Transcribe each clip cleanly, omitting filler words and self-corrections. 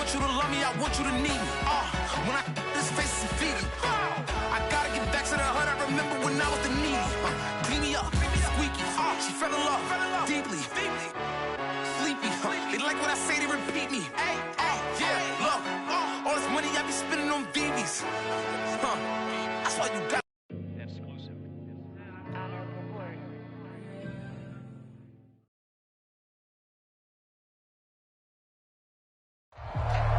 want you to love me, I want you to need me. When I this face is Fiji. I gotta get back to the hood I remember when I was the needy. Clean me up, squeaky. She fell in love deeply. Sleepy. They like what I say, they repeat me. Yeah, look. All this money I be spending on BBs. That's why you got.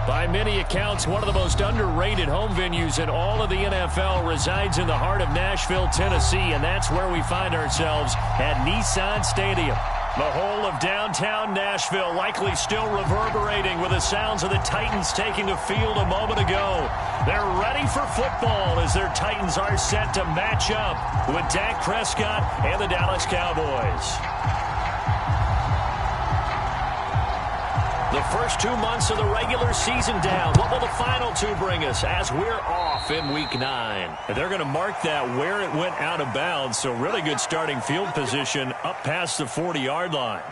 By many accounts, one of the most underrated home venues in all of the NFL resides in the heart of Nashville, Tennessee, and that's where we find ourselves at Nissan Stadium. The whole of downtown Nashville likely still reverberating with the sounds of the Titans taking the field a moment ago. They're ready for football as their Titans are set to match up with Dak Prescott and the Dallas Cowboys. The first 2 months of the regular season down. What will the final two bring us as we're off in Week 9? They're going to mark that where it went out of bounds, so really good starting field position up past the 40-yard line.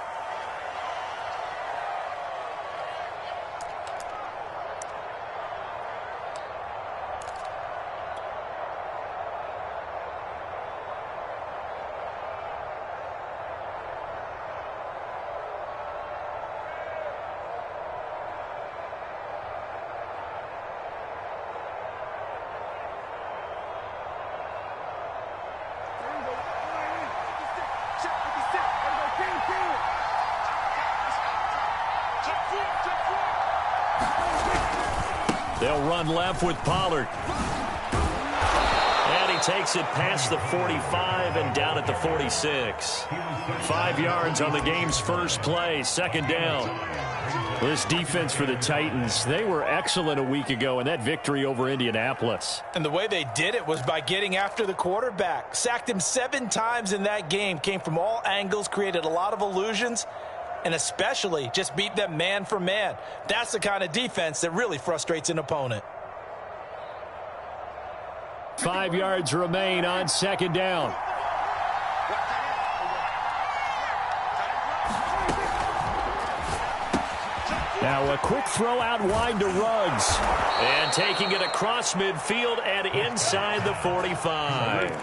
They'll run left with Pollard. And he takes it past the 45 and down at the 46. 5 yards on the game's first play, second down. This defense for the Titans, they were excellent a week ago in that victory over Indianapolis. And the way they did it was by getting after the quarterback. Sacked him 7 times in that game. Came from all angles, created a lot of illusions, and especially just beat them man for man. That's the kind of defense that really frustrates an opponent. 5 yards remain on second down. Now a quick throw out wide to Ruggs. And taking it across midfield and inside the 45.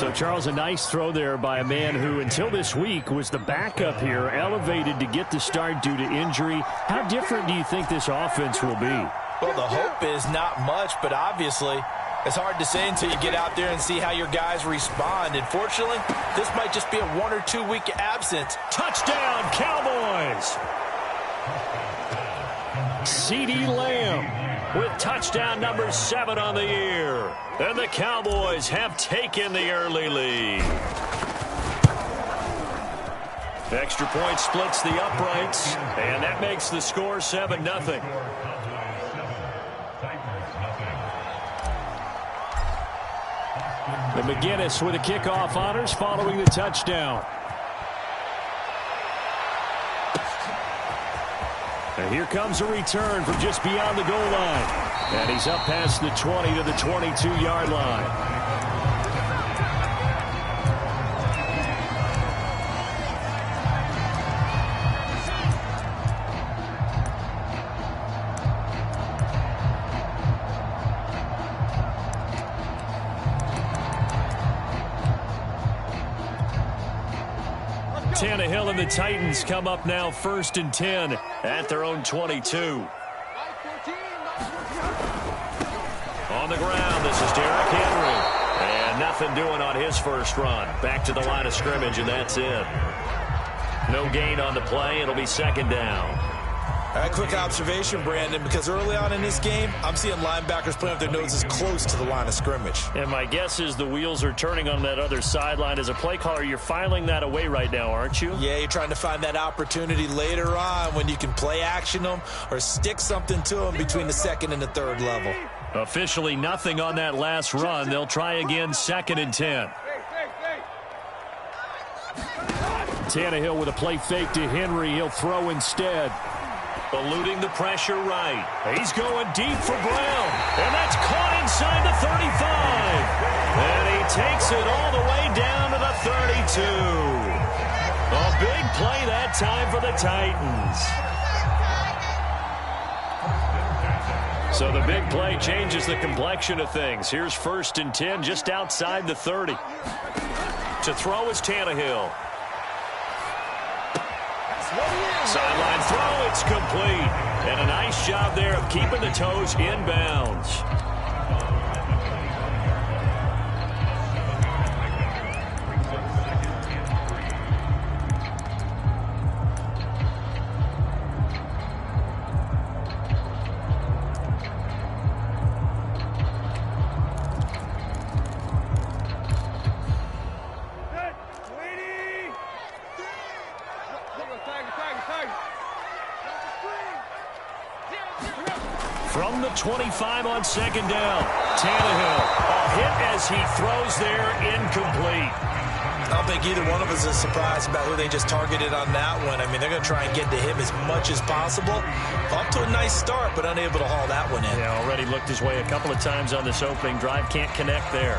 So, Charles, a nice throw there by a man who, until this week, was the backup here, elevated to get the start due to injury. How different do you think this offense will be? Well, the hope is not much, but obviously it's hard to say until you get out there and see how your guys respond. And fortunately, this might just be a 1 or 2 week absence. Touchdown, Cowboys! CeeDee Lamb with touchdown number 7 on the year. And the Cowboys have taken the early lead. Extra point splits the uprights, and that makes the score 7-0. And McGinnis with the kickoff honors following the touchdown. And here comes a return from just beyond the goal line. And he's up past the 20 to the 22-yard line. Tannehill and the Titans come up now 1st and 10 at their own 22. On the ground, this is Derrick Henry. And nothing doing on his first run. Back to the line of scrimmage, and that's it. No gain on the play. It'll be second down. All right, quick observation, Brandon, because early on in this game, I'm seeing linebackers putting up their noses close to the line of scrimmage. And my guess is the wheels are turning on that other sideline. As a play caller, you're filing that away right now, aren't you? Yeah, you're trying to find that opportunity later on when you can play action them or stick something to them between the second and the third level. Officially nothing on that last run. They'll try again 2nd and 10. Tannehill with a play fake to Henry. He'll throw instead. Eluding the pressure right. He's going deep for Brown. And that's caught inside the 35. And he takes it all the way down to the 32. A big play that time for the Titans. So the big play changes the complexion of things. Here's 1st and 10 just outside the 30. To throw is Tannehill. Sideline throw, it's complete. And a nice job there of keeping the toes inbounds. From the 25 on 2nd down, Tannehill. A hit as he throws there, incomplete. I don't think either one of us is surprised about who they just targeted on that one. I mean, they're going to try and get to him as much as possible. Off to a nice start, but unable to haul that one in. Yeah, already looked his way a couple of times on this opening drive. Can't connect there.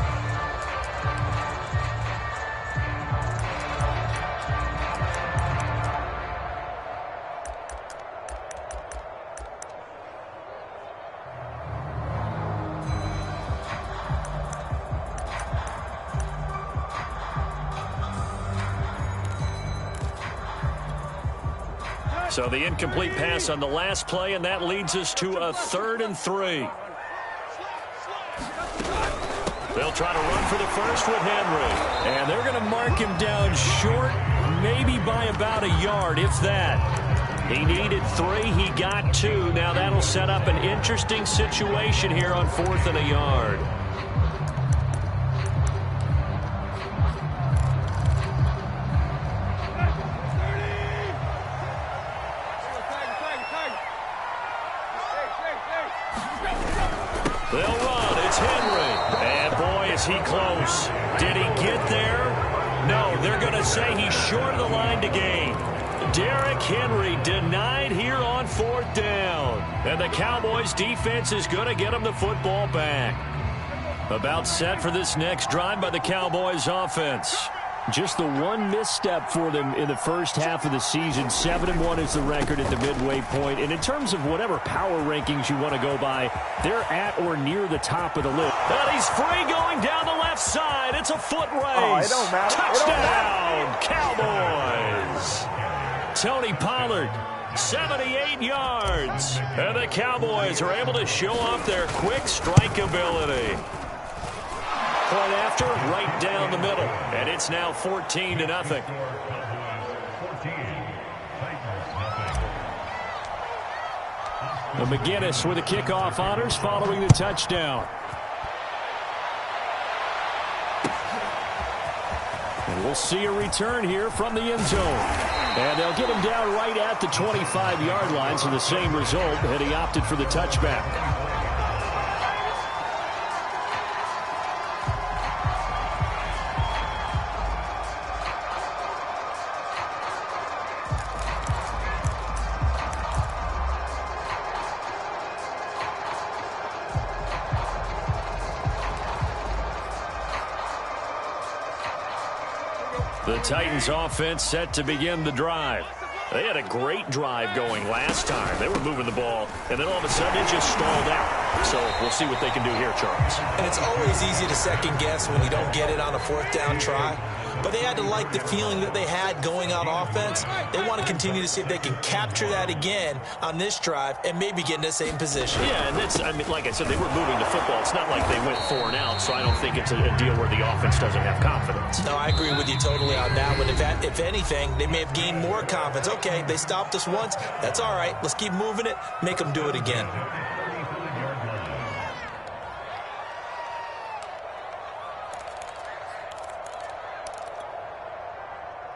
So the incomplete pass on the last play, and that leads us to a 3rd and 3. They'll try to run for the first with Henry. And they're going to mark him down short, maybe by about a yard, if that. He needed 3. He got 2. Now that'll set up an interesting situation here on 4th and a yard. They'll run. It's Henry. And, boy, is he close. Did he get there? No, they're going to say he's short of the line to gain. Derrick Henry denied here on 4th down. And the Cowboys' defense is going to get him the football back. About set for this next drive by the Cowboys' offense. Just the one misstep for them in the first half of the season. 7-1 is the record at the midway point. And in terms of whatever power rankings you want to go by, they're at or near the top of the list. But he's free going down the left side. It's a foot race. Oh, it don't matter. Touchdown, Cowboys. Tony Pollard, 78 yards. And the Cowboys are able to show off their quick strike ability. Point after, right down the middle. And it's now 14-0. And McGinnis with the kickoff honors following the touchdown. And we'll see a return here from the end zone. And they'll get him down right at the 25-yard line, so the same result, and he opted for the touchback. The Titans offense set to begin the drive. They had a great drive going last time. They were moving the ball, and then all of a sudden it just stalled out. So we'll see what they can do here, Charles. And it's always easy to second guess when you don't get it on a 4th down try. But they had to like the feeling that they had going on offense. They want to continue to see if they can capture that again on this drive and maybe get in the same position. Yeah, and that's, I mean, like I said, they were moving the football. It's not like they went 4 and out, so I don't think it's a deal where the offense doesn't have confidence. No, I agree with you totally on that one. If anything, they may have gained more confidence. Okay, they stopped us once. That's all right. Let's keep moving it. Make them do it again.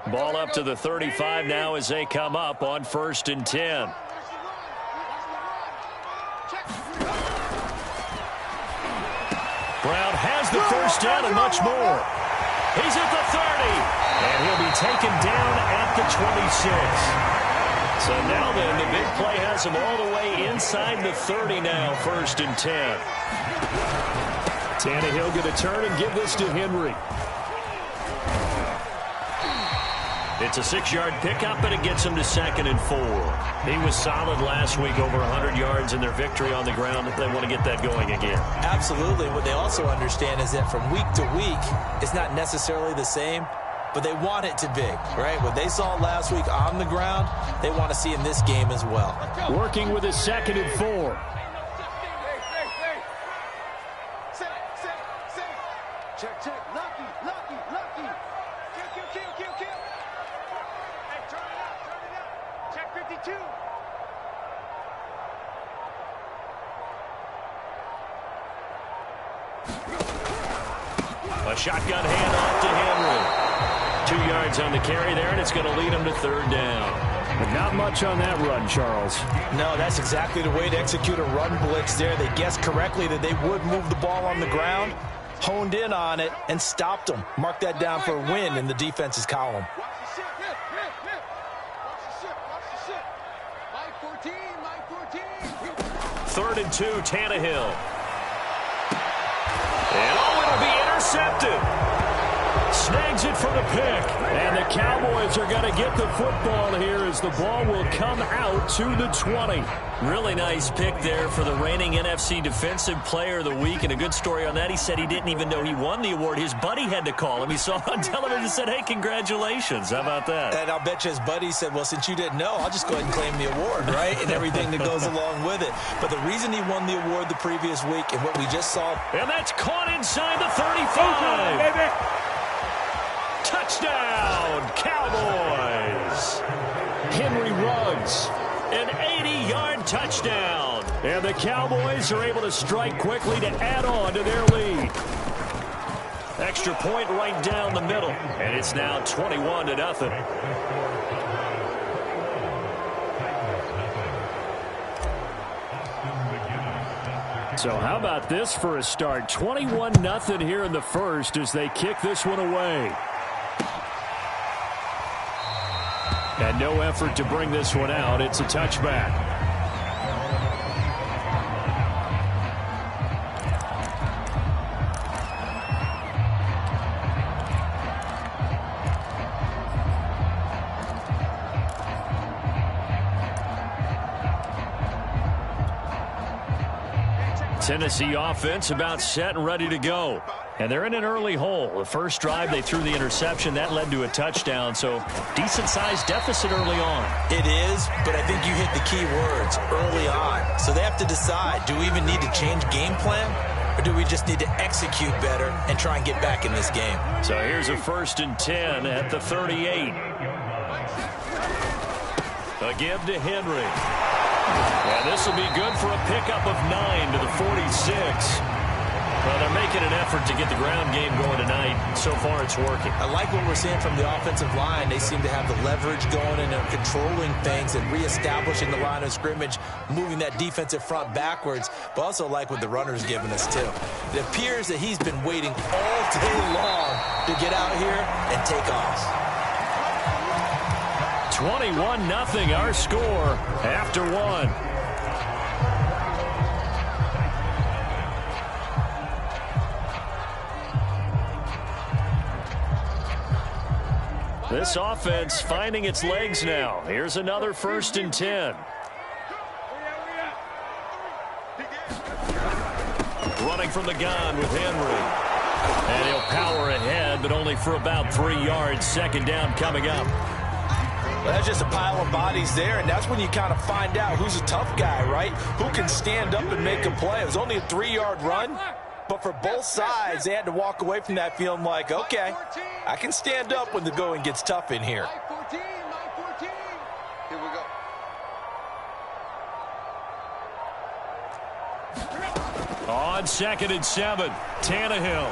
Ball up to the 35 now as they come up on 1st and 10. Brown has the first down and much more. He's at the 30, and he'll be taken down at the 26. So now then, the big play has him all the way inside the 30 now, 1st and 10. Tannehill going to turn and give this to Henry. It's a 6-yard pickup, and it gets him to 2nd and 4. He was solid last week, over 100 yards in their victory on the ground. They want to get that going again. Absolutely. What they also understand is that from week to week, it's not necessarily the same, but they want it to be, right? What they saw last week on the ground, they want to see in this game as well. Working with his 2nd and 4. Check, check. Lucky. Kill. Hey, turn it out. Check 52. A shotgun handoff to Henry. 2 yards on the carry there, and it's going to lead him to 3rd down. But not much on that run, Charles. No, that's exactly the way to execute a run blitz there. They guessed correctly that they would move the ball on the ground, honed in on it, and stopped them. Mark that down for a win in the defense's column. Watch the ship. Mike 14. 3rd and 2, Tannehill. And it'll be intercepted. Snags it for the pick. And the Cowboys are going to get the football here as the ball will come out to the 20. Really nice pick there for the reigning NFC Defensive Player of the Week. And a good story on that. He said he didn't even know he won the award. His buddy had to call him. He saw it on television and said, hey, congratulations. How about that? And I'll bet you his buddy said, well, since you didn't know, I'll just go ahead and claim the award, right? And everything that goes along with it. But the reason he won the award the previous week and what we just saw. And that's caught inside the 35. Baby. Touchdown, Cowboys. Henry Ruggs, an 80-yard touchdown. And the Cowboys are able to strike quickly to add on to their lead. Extra point right down the middle. And it's now 21-0. So how about this for a start? 21-0 here in the first as they kick this one away. And no effort to bring this one out. It's a touchback. Tennessee offense about set and ready to go. And they're in an early hole. The first drive, they threw the interception. That led to a touchdown, so decent-sized deficit early on. It is, but I think you hit the key words, early on. So they have to decide, do we even need to change game plan, or do we just need to execute better and try and get back in this game? So here's a 1st and 10 at the 38. A give to Henry. And this will be good for a pickup of 9 to the 46. Well, they're making an effort to get the ground game going tonight. So far, it's working. I like what we're seeing from the offensive line. They seem to have the leverage going and they're controlling things and reestablishing the line of scrimmage, moving that defensive front backwards, but also like what the runner's giving us, too. It appears that he's been waiting all day long to get out here and take off. 21-0 our score after one. This offense finding its legs now. Here's another 1st and 10. Running from the gun with Henry. And he'll power ahead, but only for about 3 yards. 2nd down coming up. Well, that's just a pile of bodies there, and that's when you kind of find out who's a tough guy, right? Who can stand up and make a play. It was only a 3-yard run, but for both sides, they had to walk away from that feeling like, okay, I can stand up when the going gets tough in here. Mike 14. Here we go. On 2nd and 7, Tannehill.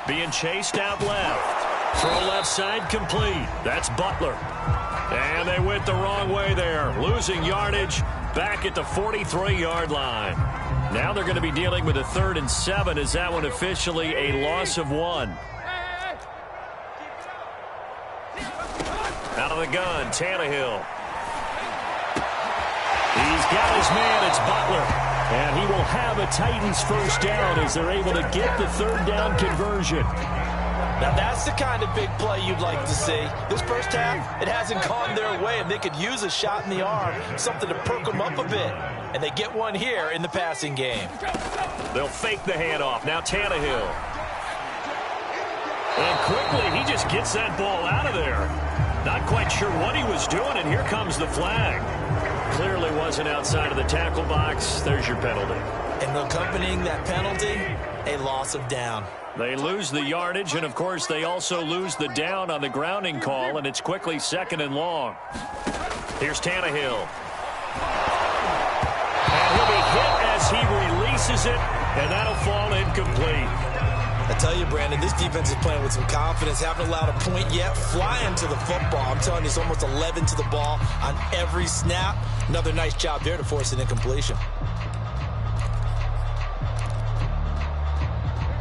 Being chased out left. Throw left side complete. That's Butler. And they went the wrong way there. Losing yardage back at the 43-yard line. Now they're going to be dealing with a 3rd and 7. Is that one officially a loss of 1? Out of the gun, Tannehill. He's got his man. It's Butler. And he will have a Titans 1st down as they're able to get the 3rd down conversion. Now, that's the kind of big play you'd like to see. This first half, it hasn't gone their way, and they could use a shot in the arm, something to perk them up a bit. And they get one here in the passing game. They'll fake the handoff. Now Tannehill. And quickly, he just gets that ball out of there. Not quite sure what he was doing, and here comes the flag. Clearly wasn't outside of the tackle box. There's your penalty. And accompanying that penalty, a loss of down. They lose the yardage, and, of course, they also lose the down on the grounding call, and it's quickly 2nd and long. Here's Tannehill. And he'll be hit as he releases it, and that'll fall incomplete. I tell you, Brandon, this defense is playing with some confidence. Haven't allowed a point yet. Flying to the football. I'm telling you, it's almost 11 to the ball on every snap. Another nice job there to force an incompletion.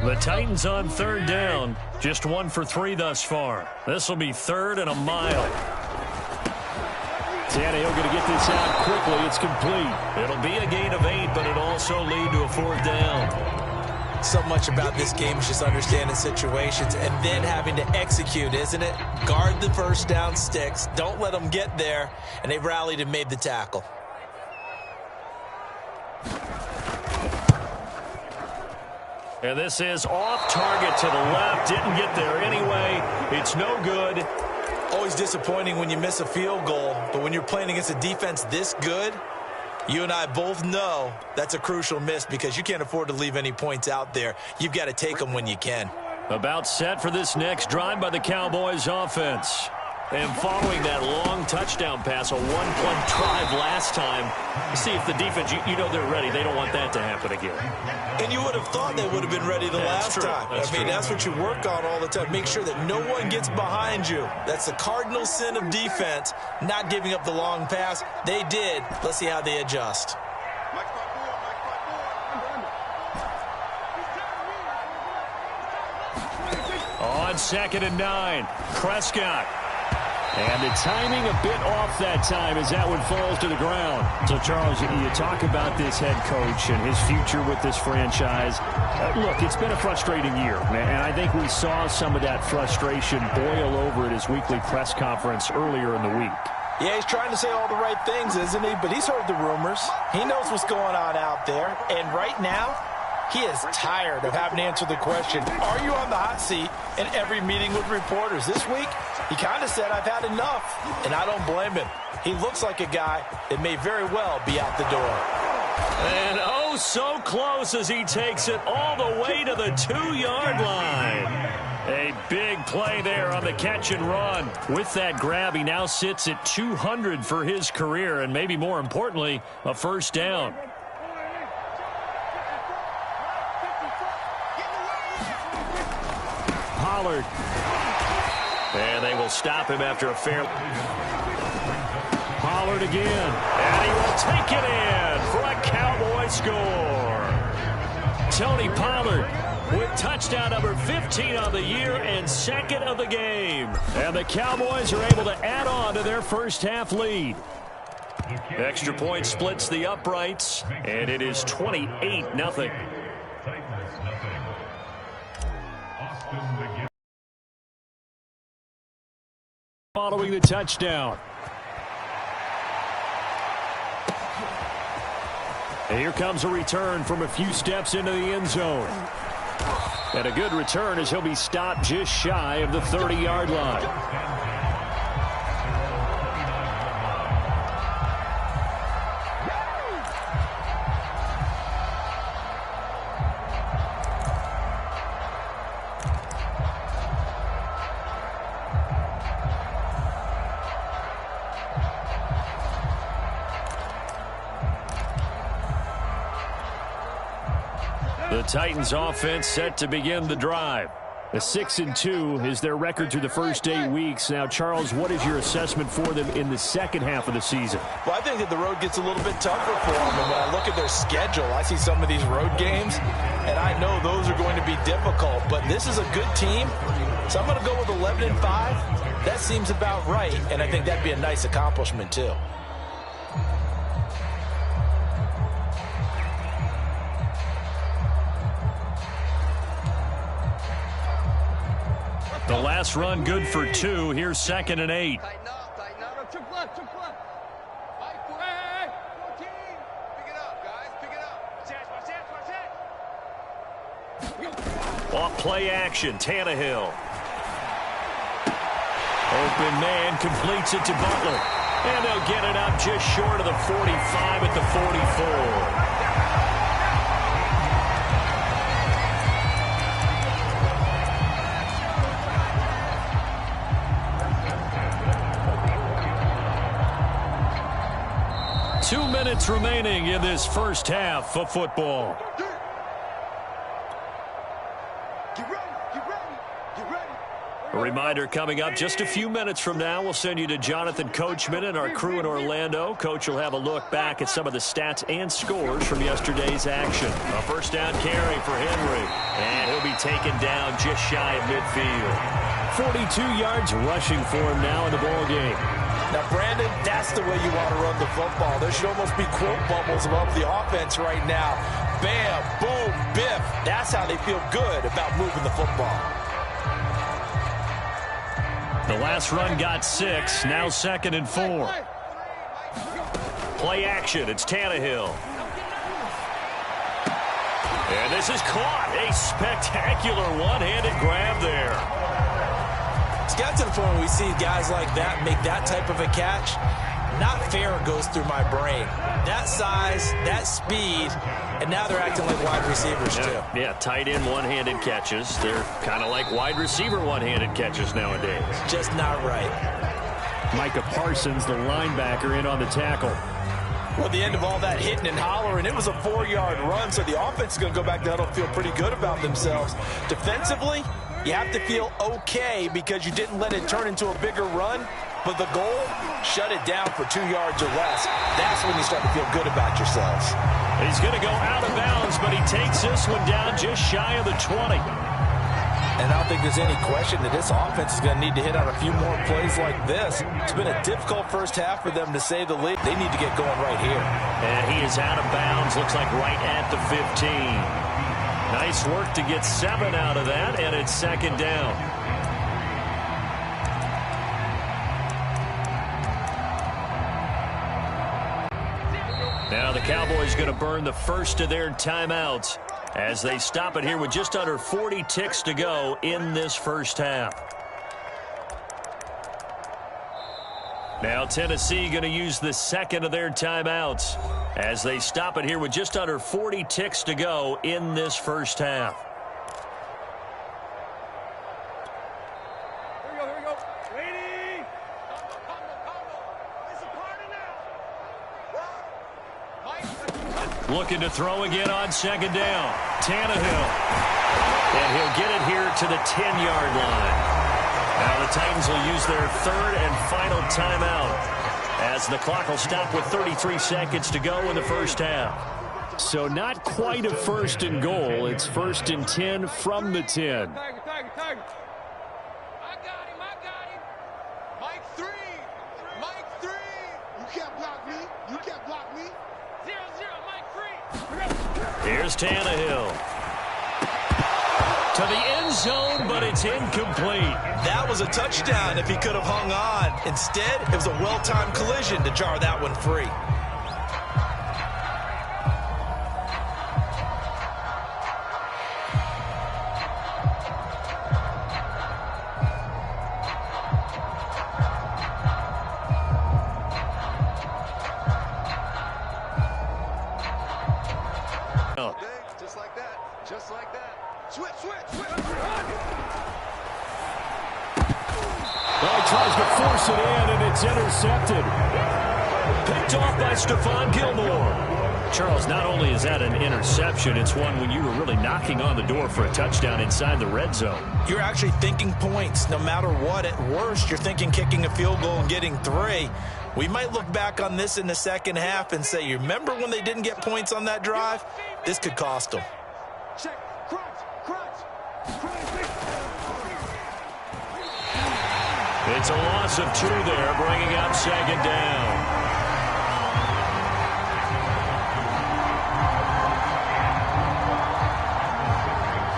The Titans on 3rd down. Just 1 for 3 thus far. This will be 3rd and a mile. Tannehill going to get this out quickly. It's complete. It'll be a gain of 8, but it'll also lead to a 4th down. So much about this game is just understanding situations and then having to execute, isn't it? Guard the first down sticks. Don't let them get there. And they rallied and made the tackle. And this is off target to the left. Didn't get there anyway. It's no good. Always disappointing when you miss a field goal, but when you're playing against a defense this good, you and I both know that's a crucial miss because you can't afford to leave any points out there. You've got to take them when you can. About set for this next drive by the Cowboys offense. And following that long touchdown pass, a one-play drive last time, see if the defense, you know they're ready. They don't want that to happen again. And you would have thought they would have been ready the last time. That's what you work on all the time. Make sure that no one gets behind you. That's the cardinal sin of defense, not giving up the long pass. They did. Let's see how they adjust. On 2nd and 9, Prescott. And the timing a bit off that time as that one falls to the ground. So, Charles, you talk about this head coach and his future with this franchise. Look, it's been a frustrating year, man, and I think we saw some of that frustration boil over at his weekly press conference earlier in the week. Yeah, he's trying to say all the right things, isn't he? But he's heard the rumors. He knows what's going on out there. And right now, he is tired of having to answer the question, are you on the hot seat in every meeting with reporters? This week, he kind of said, I've had enough, and I don't blame him. He looks like a guy that may very well be out the door. And oh, so close as he takes it all the way to the 2-yard line. A big play there on the catch and run. With that grab, he now sits at 200 for his career, and maybe more importantly, a first down. Pollard. And they will stop him after a fair... Pollard again. And he will take it in for a Cowboy score. Tony Pollard with touchdown number 15 on the year and 2nd of the game. And the Cowboys are able to add on to their first half lead. Extra point splits the uprights, and it is 28-0. Following the touchdown. And here comes a return from a few steps into the end zone. And a good return as he'll be stopped just shy of the 30-yard line. The Titans offense set to begin the drive. A 6-2 is their record through the first 8 weeks. Now, Charles, what is your assessment for them in the second half of the season? Well, I think that the road gets a little bit tougher for them. And when I look at their schedule, I see some of these road games, and I know those are going to be difficult. But this is a good team, so I'm going to go with 11-5. That seems about right, and I think that'd be a nice accomplishment, too. The last run good for 2. Here's 2nd and 8. Tighten up, tighten up. Took left. Hey. 14. Pick it up, guys. Pick it up. Watch it. Off play action, Tannehill. Open man completes it to Butler. And they'll get it up just short of the 45 at the 44. 2 minutes remaining in this first half of football. A reminder coming up just a few minutes from now. We'll send you to Jonathan Coachman and our crew in Orlando. Coach will have a look back at some of the stats and scores from yesterday's action. A first down carry for Henry. And he'll be taken down just shy of midfield. 42 yards rushing for him now in the ball game. Now, Brandon, that's the way you want to run the football. There should almost be quote bubbles above the offense right now. Bam, boom, biff. That's how they feel good about moving the football. The last run got 6. Now 2nd and 4. Play action. It's Tannehill. And this is caught. A spectacular one-handed grab there. It's got to the point where we see guys like that make that type of a catch. Not fair goes through my brain. That size, that speed, and now they're acting like wide receivers too. Yeah, tight end one-handed catches. They're kind of like wide receiver one-handed catches nowadays. Just not right. Micah Parsons, the linebacker, in on the tackle. Well, at the end of all that hitting and hollering, it was a 4-yard run, so the offense is going to go back down and feel pretty good about themselves. Defensively, you have to feel okay because you didn't let it turn into a bigger run. But the goal, shut it down for 2 yards or less. That's when you start to feel good about yourselves. He's going to go out of bounds, but he takes this one down just shy of the 20. And I don't think there's any question that this offense is going to need to hit out a few more plays like this. It's been a difficult first half for them, to say the least. They need to get going right here. And he is out of bounds, looks like right at the 15. Nice work to get 7 out of that, and it's 2nd down. Now the Cowboys going to burn the first of their timeouts as they stop it here with just under 40 ticks to go in this first half. Now Tennessee going to use the second of their timeouts as they stop it here with just under 40 ticks to go in this first half. Here we go. Lady! It's a party now. Looking to throw again on 2nd down. Tannehill. And he'll get it here to the 10-yard line. Now the Titans will use their 3rd and final timeout as the clock will stop with 33 seconds to go in the first half. So not quite a 1st and goal. It's 1st and 10 from the 10. Tiger. I got him. Mike 3. You can't block me. 0-0, Mike 3. Here's Tannehill. To the end zone, but it's incomplete. That was a touchdown if he could have hung on. Instead, it was a well-timed collision to jar that one free. Just like that. Switch. Well, he tries to force it in, and it's intercepted. Picked off by Stephon Gilmore. Charles, not only is that an interception, it's one when you were really knocking on the door for a touchdown inside the red zone. You're actually thinking points no matter what. At worst, you're thinking kicking a field goal and getting 3. We might look back on this in the second half and say, you remember when they didn't get points on that drive? This could cost them. Check. Crunch. It's a loss of 2 there, bringing up 2nd down.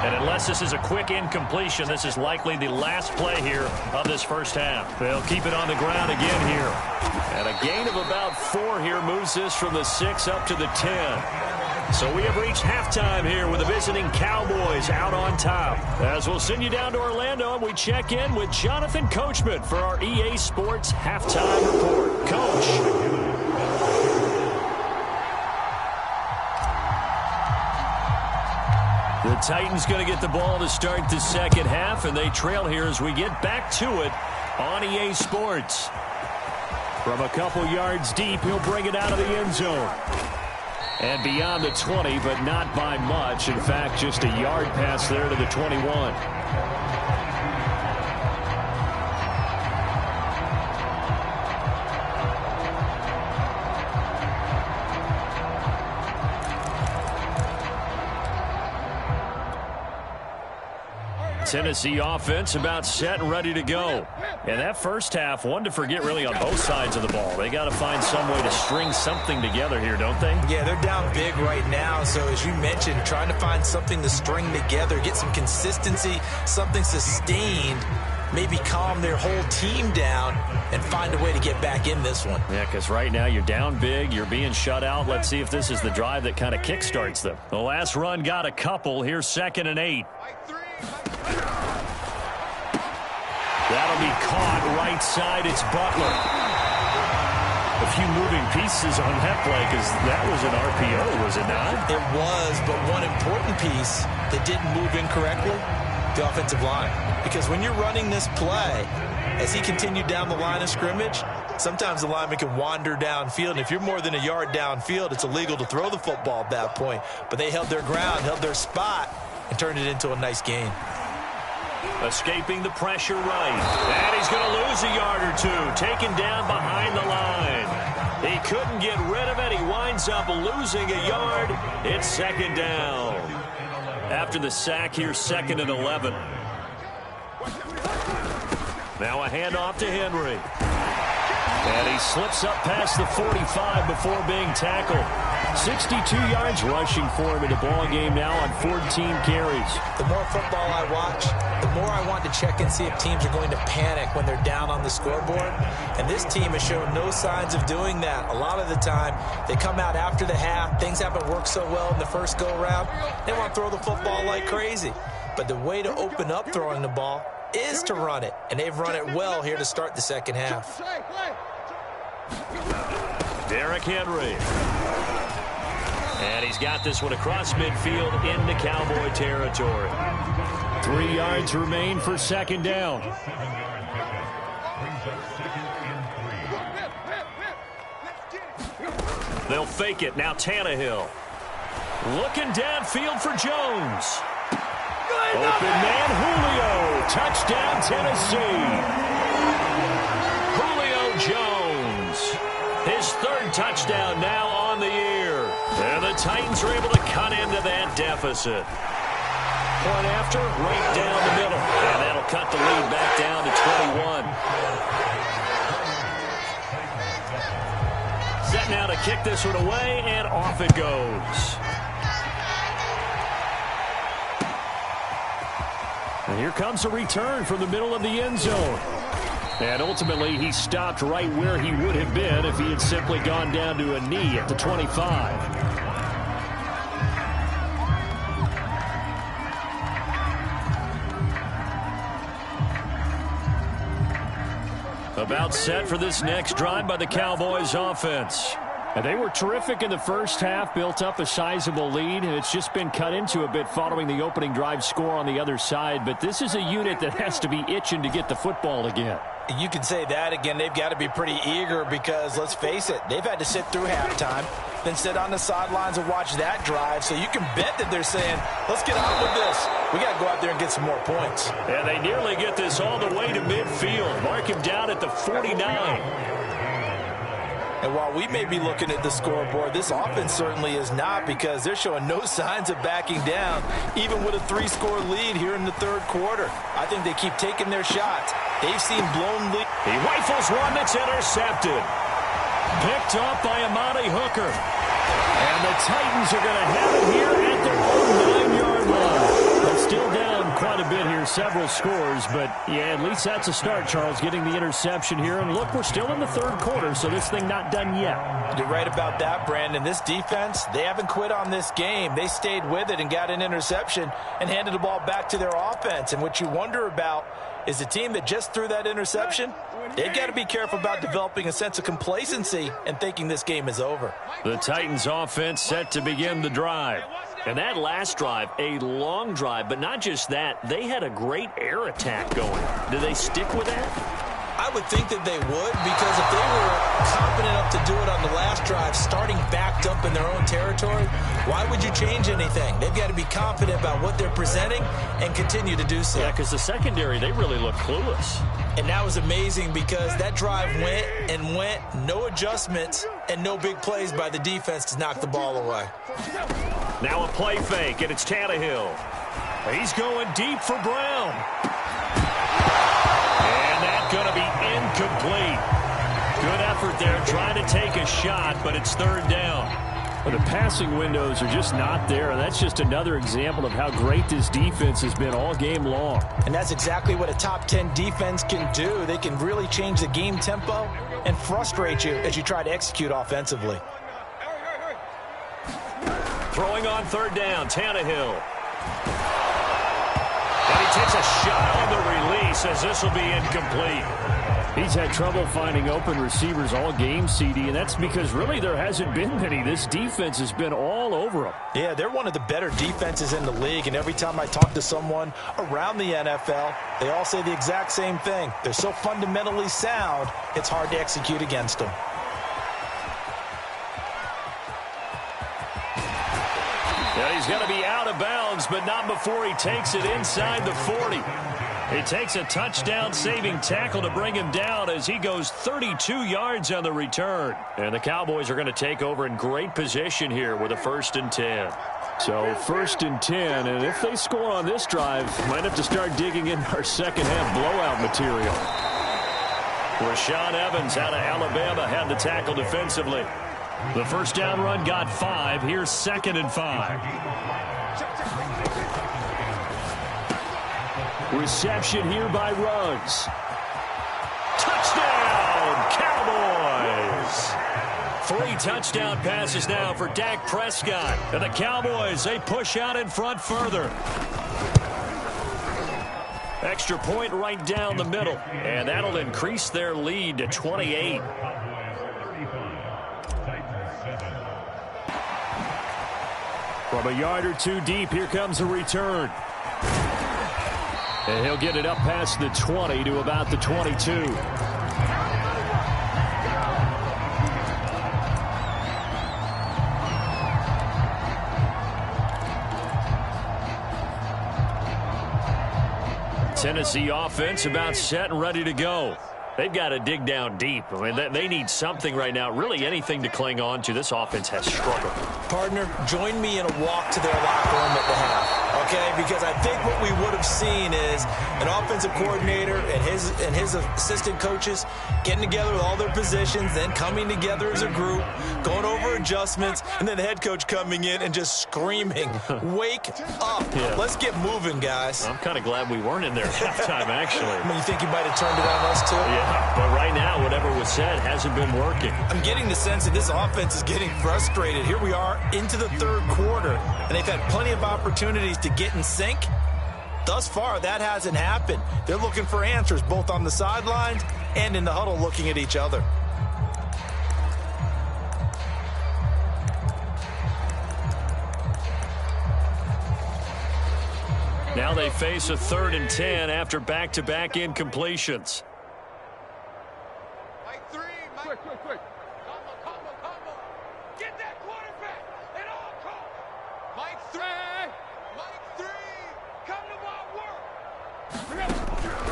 And it Unless this is a quick incompletion, this is likely the last play here of this first half. They'll keep it on the ground again here. And a gain of about 4 here moves this from the 6 up to the 10. So we have reached halftime here with the visiting Cowboys out on top. As we'll send you down to Orlando, and we check in with Jonathan Coachman for our EA Sports Halftime Report. Coach. The Titans going to get the ball to start the second half, and they trail here as we get back to it on EA Sports. From a couple yards deep, he'll bring it out of the end zone. And beyond the 20, but not by much. In fact, just a yard pass there to the 21. Tennessee offense about set and ready to go. And that first half, one to forget really on both sides of the ball. They got to find some way to string something together here, don't they? Yeah, they're down big right now. So as you mentioned, trying to find something to string together, get some consistency, something sustained, maybe calm their whole team down and find a way to get back in this one. Yeah, because right now you're down big, you're being shut out. Let's see if this is the drive that kind of kickstarts them. The last run got a couple. Here's 2nd and 8. That'll be caught right side. It's Butler. A few moving pieces on that play because that was an RPO, was it not? It was, but one important piece that didn't move incorrectly, the offensive line. Because when you're running this play, as he continued down the line of scrimmage, sometimes the lineman can wander downfield. And if you're more than a yard downfield, it's illegal to throw the football at that point. But they held their ground, held their spot, and turned it into a nice gain. Escaping the pressure right. And he's going to lose a yard or two. Taken down behind the line. He couldn't get rid of it. He winds up losing a yard. It's 2nd down. After the sack here, 2nd and 11. Now a handoff to Henry. And he slips up past the 45 before being tackled. 62 yards rushing for him in the ball game now on 14 carries. The more football I watch, the more I want to check and see if teams are going to panic when they're down on the scoreboard. And this team has shown no signs of doing that. A lot of the time, they come out after the half. Things haven't worked so well in the first go-around. They want to throw the football like crazy. But the way to open up throwing the ball is to run it. And they've run it well here to start the second half. Derrick Henry. And he's got this one across midfield into Cowboy territory. 3 yards remain for 2nd down. They'll fake it. Now Tannehill. Looking downfield for Jones. Open man, Julio. Touchdown, Tennessee. Julio Jones. His 3rd touchdown now on the year. And the Titans are able to cut into that deficit. Point after, right down the middle. And that'll cut the lead back down to 21. Set now to kick this one away, and off it goes. And here comes a return from the middle of the end zone. And ultimately, he stopped right where he would have been if he had simply gone down to a knee at the 25. About set for this next drive by the Cowboys offense. And they were terrific in the first half, built up a sizable lead, and it's just been cut into a bit following the opening drive score on the other side. But this is a unit that has to be itching to get the football again. You can say that again. They've got to be pretty eager because, let's face it, they've had to sit through halftime, then sit on the sidelines and watch that drive. So you can bet that they're saying, let's get on with this. We got to go out there and get some more points. And they nearly get this all the way to midfield. Mark him down at the 49. And while we may be looking at the scoreboard, this offense certainly is not, because they're showing no signs of backing down, even with a 3-score lead here in the third quarter. I think they keep taking their shots. They've seen blown lead. He rifles one that's intercepted. Picked up by Amani Hooker. And the Titans are going to have it here at their own 9-yard line. Let's Still down quite a bit here, several scores, but yeah, at least that's a start, Charles, getting the interception here. And look, we're still in the third quarter, so this thing not done yet. You're right about that, Brandon. This defense, they haven't quit on this game. They stayed with it and got an interception and handed the ball back to their offense. And what you wonder about is the team that just threw that interception, they've got to be careful about developing a sense of complacency and thinking this game is over. The Titans offense set to begin the drive. And that last drive, a long drive, but not just that, they had a great air attack going. Do they stick with that? I would think that they would, because if they were confident enough to do it on the last drive, starting backed up in their own territory, why would you change anything? They've got to be confident about what they're presenting and continue to do so. Yeah, because the secondary, they really look clueless. And that was amazing because that drive went and went, no adjustments and no big plays by the defense to knock the ball away. Now a play fake, and it's Tannehill. He's going deep for Brown. And that's going to be incomplete. Good effort there, trying to take a shot, but it's third down. Well, the passing windows are just not there, and that's just another example of how great this defense has been all game long. And that's exactly what a top 10 defense can do. They can really change the game tempo and frustrate you as you try to execute offensively. Throwing on third down, Tannehill. And he takes a shot on the release as this will be incomplete. He's had trouble finding open receivers all game, CD, and that's because really there hasn't been many. This defense has been all over them. Yeah, they're one of the better defenses in the league, and every time I talk to someone around the NFL, they all say the exact same thing. They're so fundamentally sound, it's hard to execute against them. Yeah, he's going to be out of bounds, but not before he takes it inside the 40. He takes a touchdown-saving tackle to bring him down as he goes 32 yards on the return. And the Cowboys are going to take over in great position here with a 1st and 10. So 1st and 10, and if they score on this drive, might have to start digging in our second-half blowout material. Rashaan Evans out of Alabama had the tackle defensively. The first down run got 5. Here's 2nd and 5. Reception here by Ruggs. Touchdown, Cowboys! 3 touchdown passes now for Dak Prescott. And the Cowboys, they push out in front further. Extra point right down the middle. And that'll increase their lead to 28. From a yard or two deep, here comes a return. And he'll get it up past the 20 to about the 22. Tennessee offense about set and ready to go. They've got to dig down deep. I mean, they need something right now, really anything to cling on to. This offense has struggled. Partner, join me in a walk to their locker room at the half, okay? Because I think what we would have seen is an offensive coordinator and his assistant coaches getting together with all their positions, then coming together as a group, going over adjustments, and then the head coach coming in and just screaming, wake up. Yeah. Let's get moving, guys. I'm kind of glad we weren't in there at halftime, actually. I mean, you think you might have turned it on us, too? Yeah. But right now, whatever was said hasn't been working. I'm getting the sense that this offense is getting frustrated. Here we are into the third quarter, and they've had plenty of opportunities to get in sync. Thus far, that hasn't happened. They're looking for answers both on the sidelines and in the huddle looking at each other. Now they face a 3rd and 10 after back-to-back incompletions. Quick. Combo. Get that quarterback at all costs. Mike 3. Come to my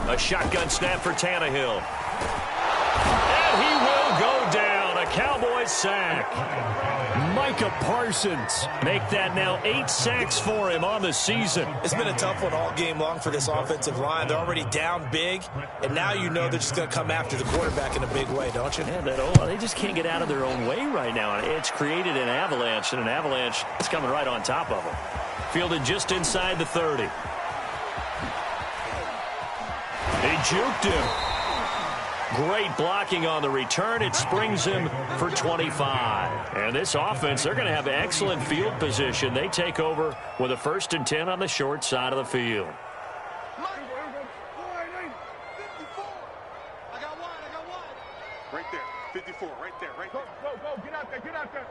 work. A shotgun snap for Tannehill. And he will go down. A Cowboys sack. Micah Parsons make that now 8 sacks for him on the season. It's been a tough one all game long for this offensive line. They're already down big, and now you know they're just going to come after the quarterback in a big way, don't you? Yeah, they just can't get out of their own way right now. It's created an avalanche, and an avalanche is coming right on top of them. Fielded just inside the 30. juked him. Great blocking on the return. It springs him for 25. And this offense, they're going to have excellent field position. They take over with a 1st and 10 on the short side of the field. Right there, 54, right there, right there. Go, get out there, get out there.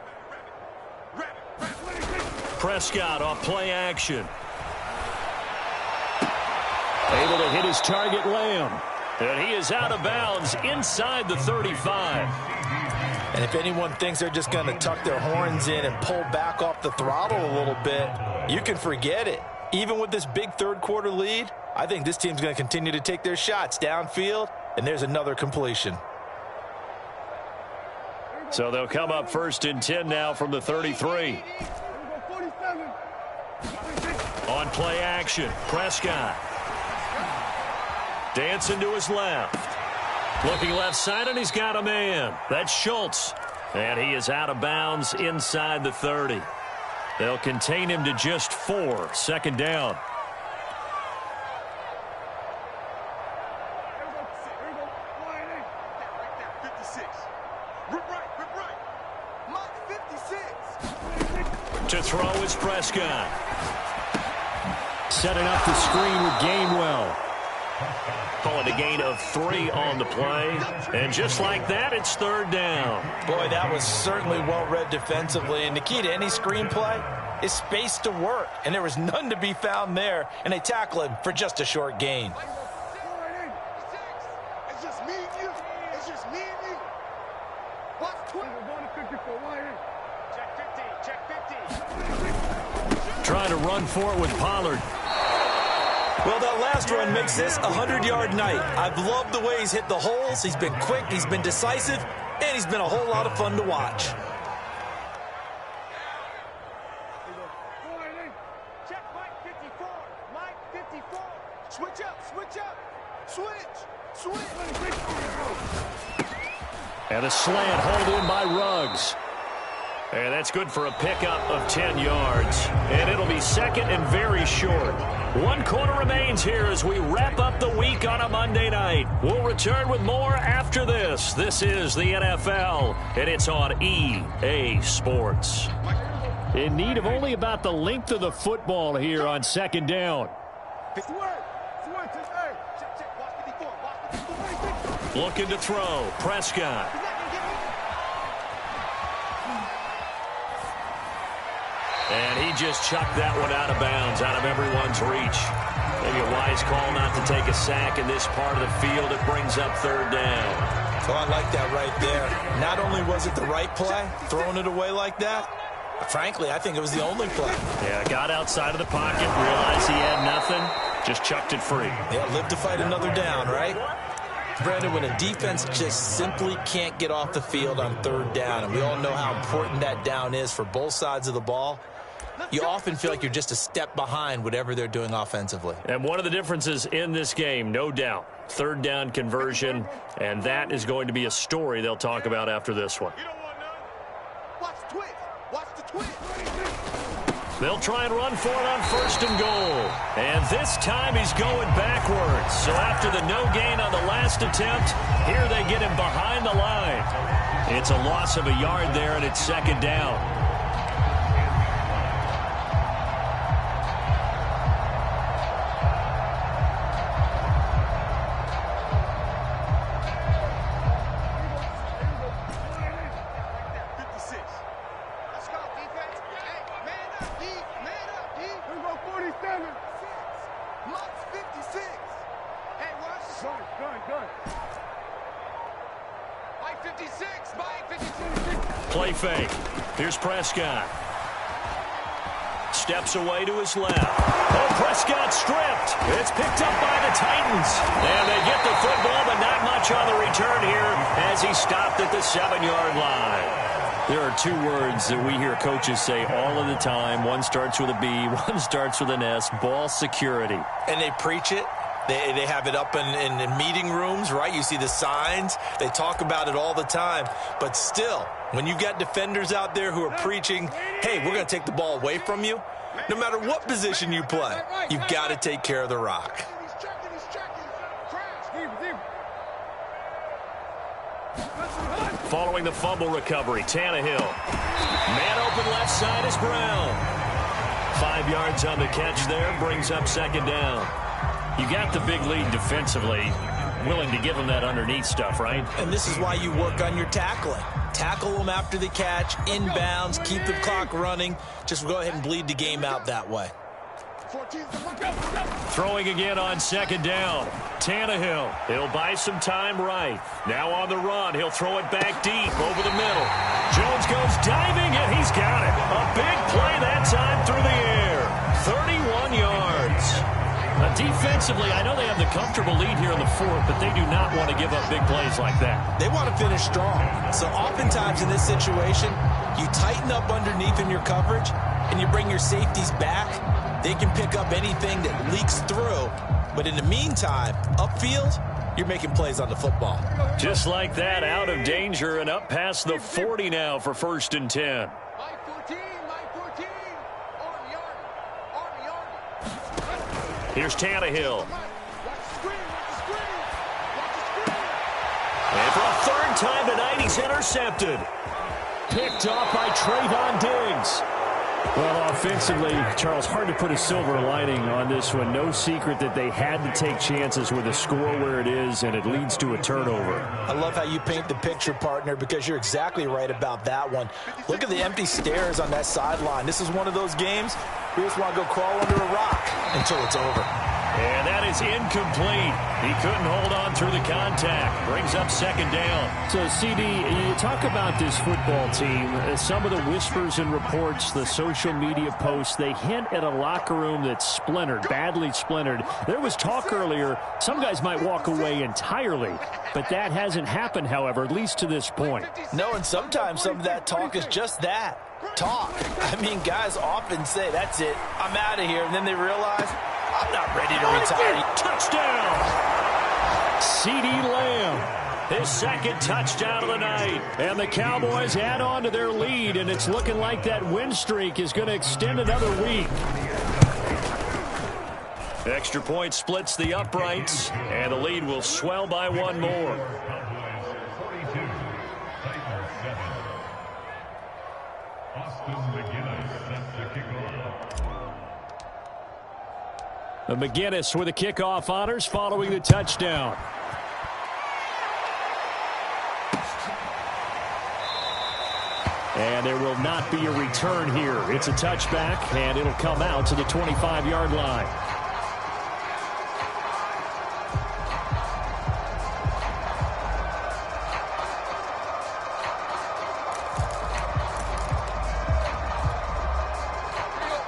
Prescott off play action. Able to hit his target, Lamb. And he is out of bounds inside the 35. And if anyone thinks they're just going to tuck their horns in and pull back off the throttle a little bit, you can forget it. Even with this big third-quarter lead, I think this team's going to continue to take their shots downfield, and there's another completion. So they'll come up 1st and 10 now from the 33. On play action, Prescott. Dancing to his left. Looking left side, and he's got a man. That's Schultz. And he is out of bounds inside the 30. They'll contain him to just 4. 2nd down. To throw is Prescott. Setting up the screen with Gainwell. Calling a gain of 3 on the play. And just like that, it's 3rd down. Boy, that was certainly well-read defensively. And the key to any screenplay is space to work. And there was none to be found there. And they tackle him for just a short gain. It's just me and you. It's just me and you. What's 20? Check 50. Trying to run for it with Pollard. Well, that last run makes this a 100-yard night. I've loved the way he's hit the holes. He's been quick, he's been decisive, and he's been a whole lot of fun to watch. Check Mike 54. Mike 54. Switch up, switch up. Switch. And a slant hauled in by Ruggs. And that's good for a pickup of 10 yards. And it'll be 2nd and very short. 1 quarter remains here as we wrap up the week on a Monday night. We'll return with more after this. This is the NFL, and it's on EA Sports. In need of only about the length of the football here on 2nd down. Looking to throw. Prescott. And he just chucked that one out of bounds, out of everyone's reach. Maybe a wise call not to take a sack in this part of the field. It brings up 3rd down. So I like that right there. Not only was it the right play, throwing it away like that, frankly, I think it was the only play. Yeah, got outside of the pocket, realized he had nothing, just chucked it free. Yeah, live to fight another down, right? Brandon, when a defense just simply can't get off the field on 3rd down, and we all know how important that down is for both sides of the ball, you often feel like you're just a step behind whatever they're doing offensively. And one of the differences in this game, no doubt, 3rd down conversion, and that is going to be a story they'll talk about after this one. Watch the twist. Watch the twist. They'll try and run for it on 1st and goal. And this time he's going backwards. So after the no gain on the last attempt, here they get him behind the line. It's a loss of a yard there, and it's 2nd down. Play fake. Here's Prescott. Steps away to his left. Oh, Prescott stripped. It's picked up by the Titans. And they get the football, but not much on the return here as he stopped at the 7-yard line. There are 2 words that we hear coaches say all of the time. One starts with a B, one starts with an S, ball security. And they preach it. They have it up in meeting rooms, right? You see the signs. They talk about it all the time. But still, when you got defenders out there who are preaching, hey, we're going to take the ball away from you, no matter what position you play, you've got to take care of the rock. He's checking. Crash. following the fumble recovery. Tannehill. Man open left side is Brown. 5 yards on the catch there. Brings up second down. You got the big lead defensively. Willing to give them that underneath stuff, right? And this is why you work on your tackling. Tackle them after the catch, inbounds, keep the clock running. Just go ahead and bleed the game out that way. Throwing again on second down. Tannehill. He'll buy some time right. Now on the run. He'll throw it back deep over the middle. Jones goes diving, and he's got it. A big play that time through the air. 31 yards. Defensively, I know they have the comfortable lead here in the fourth, but they do not want to give up big plays like that. They want to finish strong. So oftentimes in this situation, you tighten up underneath in your coverage, and you bring your safeties back. They can pick up anything that leaks through. But in the meantime, upfield, you're making plays on the football. Just like that, out of danger and up past the 40 now for 1st and 10. Here's Tannehill. And for a third time tonight, he's intercepted. Picked off by Trayvon Diggs. Well, offensively, Charles, hard to put a silver lining on this one. No secret that they had to take chances with a score where it is, and it leads to a turnover. I love how you paint the picture, partner, because you're exactly right about that one. Look at the empty stairs on that sideline. This is one of those games we just want to go crawl under a rock until it's over. And that is incomplete. He couldn't hold on through the contact. Brings up second down. So, CD, you talk about this football team. Some of the whispers and reports, the social media posts, they hint at a locker room that's splintered, badly splintered. There was talk earlier, some guys might walk away entirely. But that hasn't happened, however, at least to this point. No, and sometimes some of that talk is just that. Talk. I mean, guys often say, that's it, I'm out of here. And then they realize, I'm not ready to retire. Touchdown! CeeDee Lamb, his second touchdown of the night. And the Cowboys add on to their lead, and it's looking like that win streak is going to extend another week. Extra point splits the uprights, and the lead will swell by one more. McGinnis with the kickoff honors following the touchdown. And there will not be a return here. It's a touchback, and it'll come out to the 25-yard line.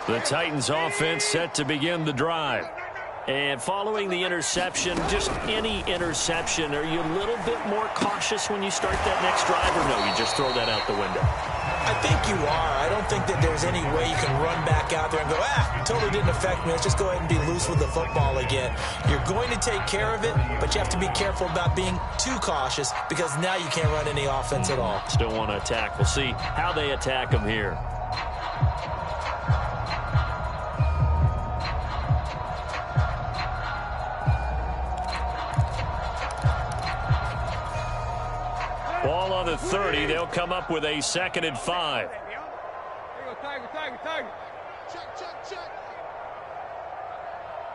The Titans offense set to begin the drive. And following the interception, just any interception, are you a little bit more cautious when you start that next drive, or no, you just throw that out the window? I think you are. I don't think that there's any way you can run back out there and go, totally didn't affect me. Let's just go ahead and be loose with the football again. You're going to take care of it, but you have to be careful about being too cautious because now you can't run any offense at all. Still want to attack. We'll see how they attack them here. Ball on the 30. They'll come up with a 2nd and 5. Here you go, Tiger. Check.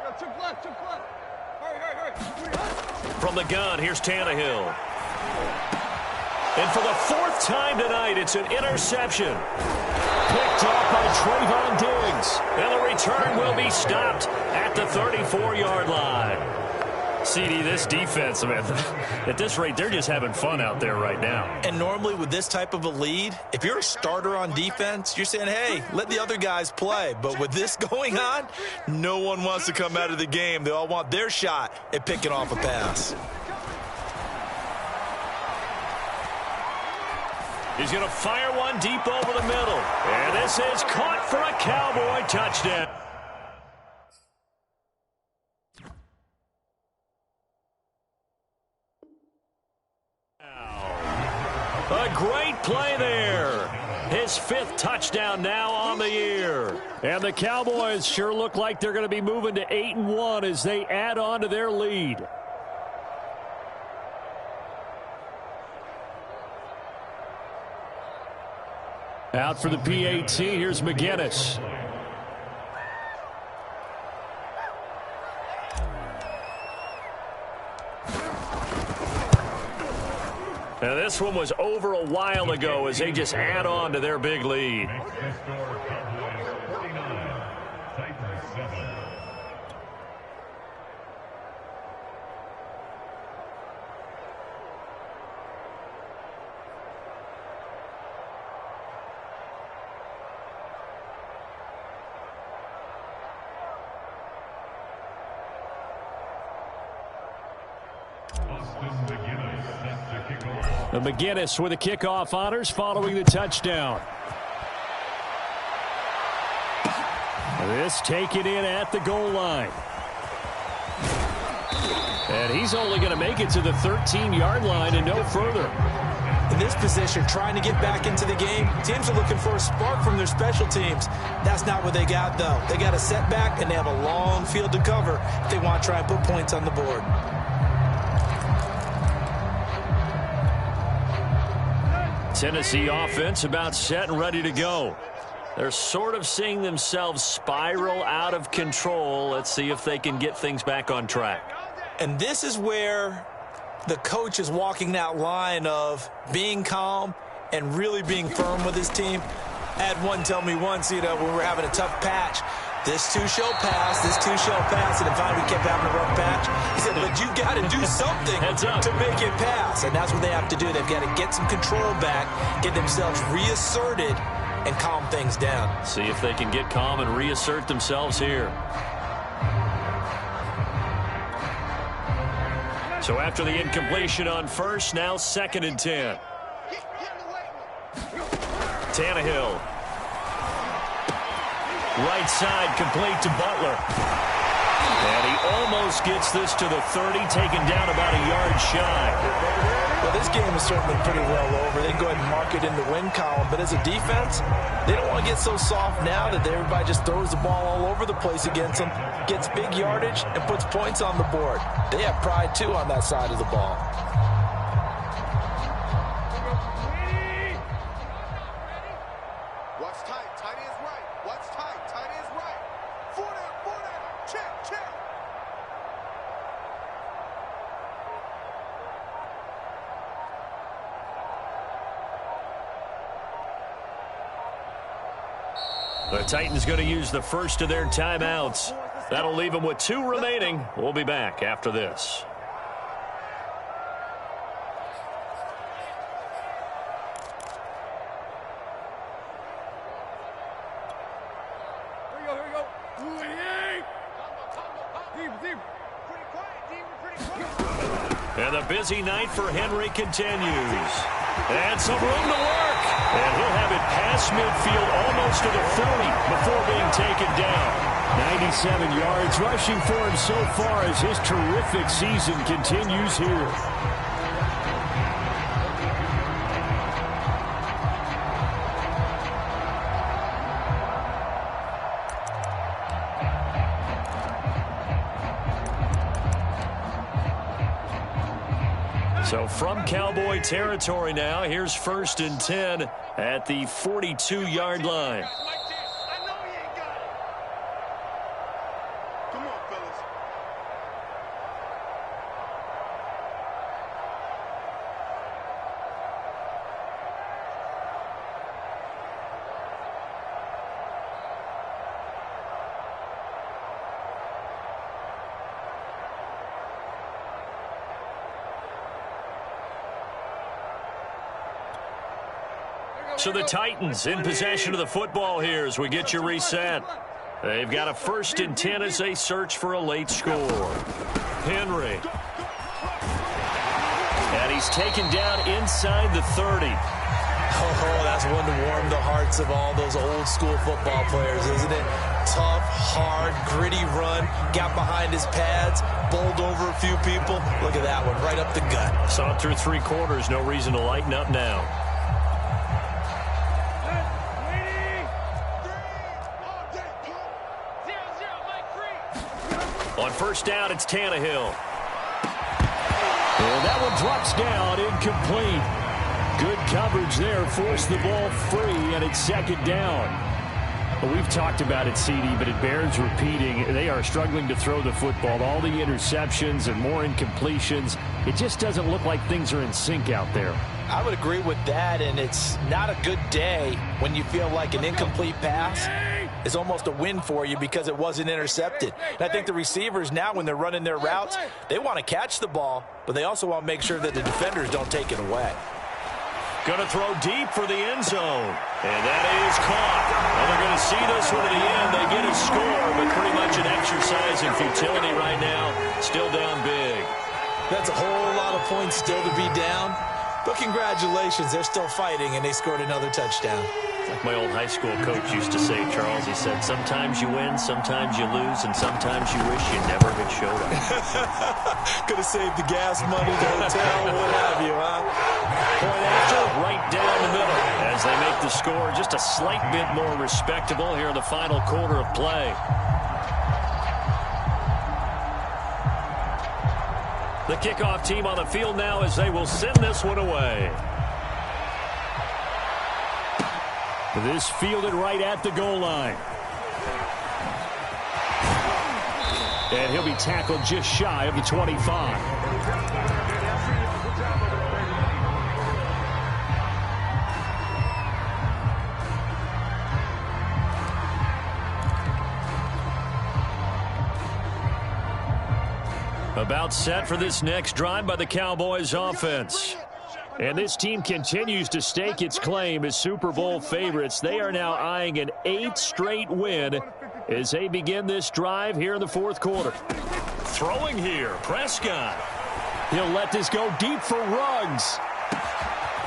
Yo, check left. Hurry. From the gun, here's Tannehill. And for the 4th time tonight, it's an interception. Picked off by Trayvon Diggs. And the return will be stopped at the 34-yard line. CD, this defense, man, at this rate, they're just having fun out there right now. And normally with this type of a lead, if you're a starter on defense, you're saying, hey, let the other guys play. But with this going on, no one wants to come out of the game. They all want their shot at picking off a pass. He's going to fire one deep over the middle. And this is caught for a Cowboy touchdown. A great play there. His 5th touchdown now on the year. And the Cowboys sure look like they're going to be moving to 8-1 as they add on to their lead. Out for the PAT, here's McGinnis. Now this one was over a while ago as they just add on to their big lead. McGinnis with the kickoff honors following the touchdown. This taken in at the goal line. And he's only going to make it to the 13-yard line and no further. In this position, trying to get back into the game, teams are looking for a spark from their special teams. That's not what they got, though. They got a setback, and they have a long field to cover if they want to try and put points on the board. Tennessee offense about set and ready to go. They're sort of seeing themselves spiral out of control. Let's see if they can get things back on track. And this is where the coach is walking that line of being calm and really being firm with his team. I had one tell me once, when we were having a tough patch, this too shall pass, this too shall pass, and then finally we kept having a rough patch. He said, but you got to do something to make it pass, and that's what they have to do. They've got to get some control back, get themselves reasserted, and calm things down. See if they can get calm and reassert themselves here. So after the incompletion on first, now 2nd and 10. Tannehill. Right side complete to Butler. And he almost gets this to the 30, taken down about a yard shy. Well, this game is certainly pretty well over. They can go ahead and mark it in the win column. But as a defense, they don't want to get so soft now that everybody just throws the ball all over the place against them, gets big yardage, and puts points on the board. They have pride, too, on that side of the ball. What's tight? Tight is right. What's tight? Tight is right. 40, 40. Check, check. The Titans going to use the first of their timeouts. That'll leave them with 2 remaining. We'll be back after this. Here we go. Deep. Pretty quiet, Deep. Pretty quiet. And the busy night for Henry continues. And some room to work. And he'll have it past midfield almost to the 30 before being taken down. 97 yards rushing for him so far as his terrific season continues here. So from Cowboy territory now, here's 1st and 10 at the 42-yard line. I know you ain't got it. Come on, fellas. So the Titans in possession of the football here as we get you reset. They've got a 1st and 10 as they search for a late score. Henry. And he's taken down inside the 30. Oh, that's one to warm the hearts of all those old school football players, isn't it? Tough, hard, gritty run. Got behind his pads, bowled over a few people. Look at that one, right up the gut. Saw it through 3 quarters. No reason to lighten up now. On 1st down, it's Tannehill. And that one drops down incomplete. Good coverage there. Forced the ball free, and it's second down. Well, we've talked about it, CD, but it bears repeating. They are struggling to throw the football. All the interceptions and more incompletions. It just doesn't look like things are in sync out there. I would agree with that, and it's not a good day when you feel like an incomplete pass is almost a win for you because it wasn't intercepted. And I think the receivers now, when they're running their routes, they want to catch the ball, but they also want to make sure that the defenders don't take it away. Going to throw deep for the end zone. And that is caught. Well, they're going to see this one to the end. They get a score, but pretty much an exercise in futility right now. Still down big. That's a whole lot of points still to be down. But congratulations, they're still fighting, and they scored another touchdown. Like my old high school coach used to say, Charles, he said, sometimes you win, sometimes you lose, and sometimes you wish you never had showed up. Could have saved the gas money, the hotel, what have you, huh? Point after, right down the middle. As they make the score just a slight bit more respectable here in the final quarter of play. The kickoff team on the field now as they will send this one away. This fielded right at the goal line. And he'll be tackled just shy of the 25. About set for this next drive by the Cowboys offense. And this team continues to stake its claim as Super Bowl favorites. They are now eyeing an 8th straight win as they begin this drive here in the fourth quarter. Throwing here, Prescott. He'll let this go deep for Ruggs.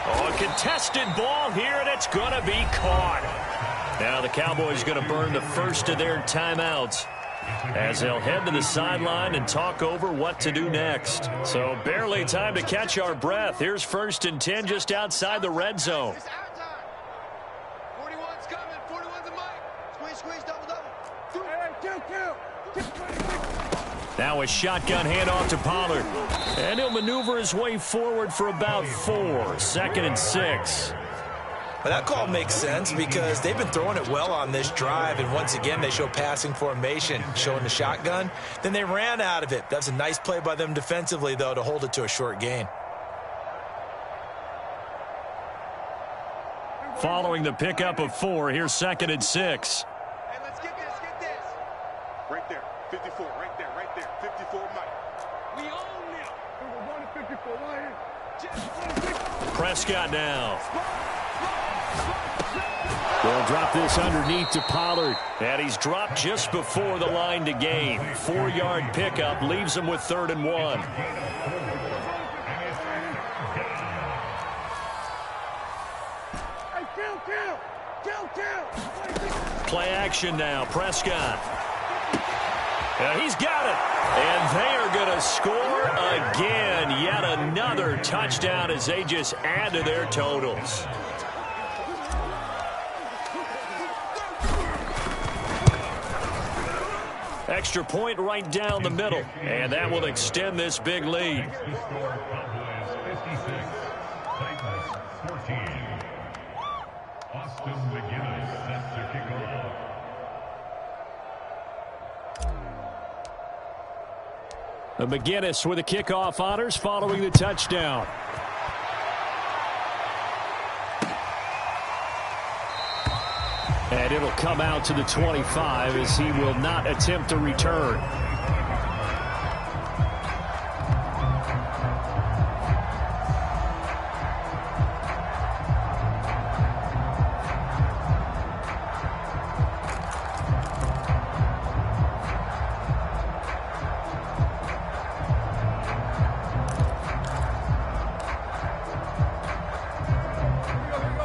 Oh, a contested ball here, and it's going to be caught. Now the Cowboys going to burn the first of their timeouts as they'll head to the sideline and talk over what to do next. So barely time to catch our breath. Here's 1st and 10 just outside the red zone. 41's coming. 41's a mic. Squeeze, double. Now a shotgun handoff to Pollard. And he'll maneuver his way forward for about 4. 2nd and 6. Well, that call makes sense because they've been throwing it well on this drive, and once again they show passing formation, showing the shotgun. Then they ran out of it. That's a nice play by them defensively, though, to hold it to a short gain. Following the pickup of 4, here's 2nd and 6. Hey, let's get this. Right there, 54, right there, 54 Mike. We own them. We're going to 54 right here. Prescott now. They'll drop this underneath to Pollard. And he's dropped just before the line to gain. 4-yard pickup leaves him with 3rd and 1. Play action now. Prescott. And he's got it. And they are going to score again. Yet another touchdown as they just add to their totals. Extra point right down the middle. And that will extend this big lead. McGinnis with the kickoff honors following the touchdown. And it'll come out to the 25 as he will not attempt to return.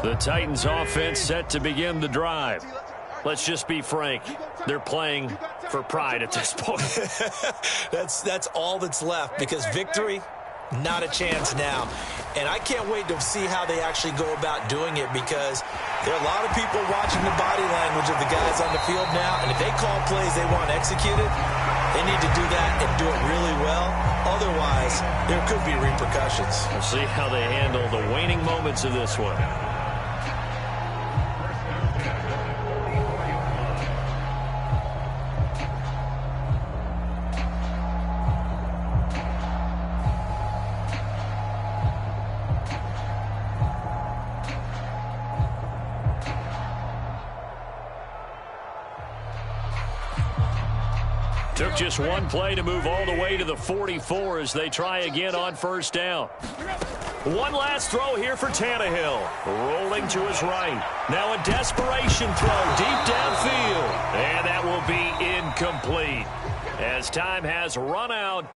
The Titans offense set to begin the drive. Let's just be frank. They're playing for pride at this point. That's all that's left because victory Not a chance now. And I can't wait to see how they actually go about doing it, because there are a lot of people watching the body language of the guys on the field now, and if they call plays they want executed, they need to do that and do it really well. Otherwise, there could be repercussions. We'll see how they handle the waning moments of this one. Took just one play to move all the way to the 44 as they try again on first down. One last throw here for Tannehill. Rolling to his right. Now a desperation throw deep downfield. And that will be incomplete as time has run out.